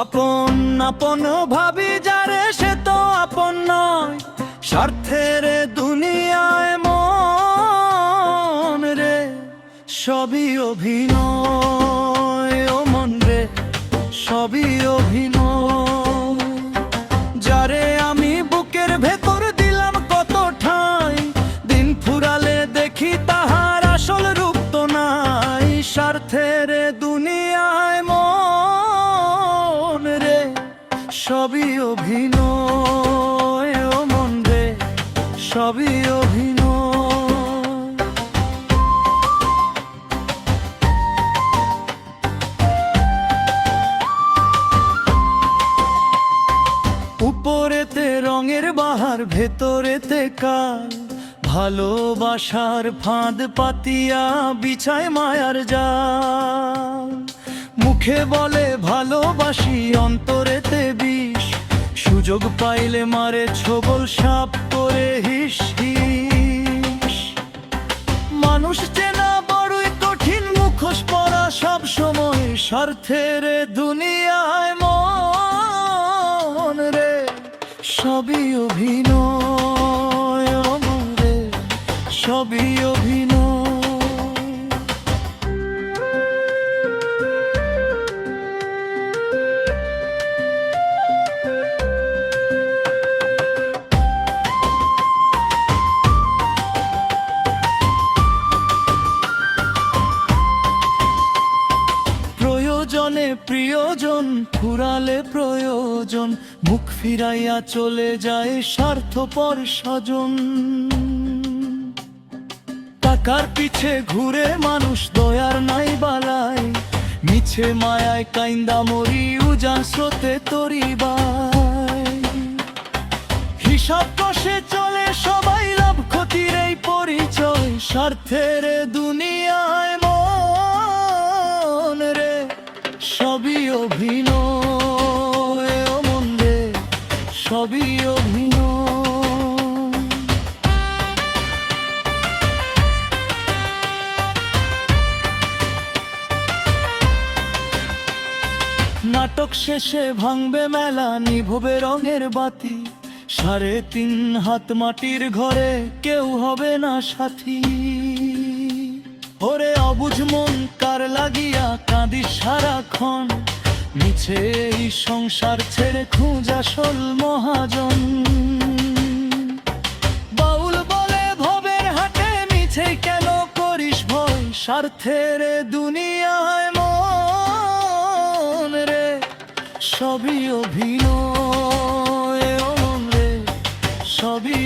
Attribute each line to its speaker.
Speaker 1: আপন আপন ভাবি যারে সে তো আপন নয়, স্বার্থের দুনিয়ায় মন রে সবই অভিনয়। ও মন রে সবই অভিনয়। যারে আমি বুকের ভেতর দিলাম কত ঠাঁই, দিন ফুরালে দেখি তাহার আসল রূপ তো নাই। স্বার্থের দুনিয়ায় মন রে সবই অভিনয়। ও মন রে সবই অভিনয়। উপরেতে রঙের বাহার, ভেতরেতে কাল, ভালোবাসার ফাঁদ পাতিয়া বিছায় মায়ার জাল। মুখে বলে ভালোবাসি, অন্তরেতে বিষ, সুযোগ পাইলে মারে ছবল সাপ করে হিস হিস। মানুষ চেনা বড়ই কঠিন, মুখোশ পরা সব সময়। স্বার্থের দুনিয়ায় মন রে সবই অভিনয়। ও মন রে সবই অভিনয়। প্রয়োজনে প্রিয়জন, ফুরালে প্রয়োজন, মুখ ফিরাইয়া চলে যায় স্বার্থপর স্বজন। টাকার পিছে ঘুরে মানুষ, দয়ার নাই বালাই, মিছে মায়ায় কাইন্দা মরি, উজান স্রোতে তরিবাই। হিসাব কষে চলে সবাই, লাভ ক্ষতির এই পরিচয়। স্বার্থের দুনিয়ায় মন রে সবই অভিনয়। ও মন রে সবই অভিনয়। নাটক শেষে ভাঙবে মেলা, নিভবে রঙের বাতি, 3.5 হাত মাটির ঘরে কেউ হবে না সাথী। ওরে অবুঝ মন কার লাগিয়া কাঁদিস সারাক্ষণ, মিছে এই সংসার ছেড়ে খুঁজ আসল মহাজন। বাউল বলে ভবের হাটে, মিছে কেন করিস ভয়। স্বার্থের দুনিয়ায় মন রে সবই অভিনয়। ও মন রে সবই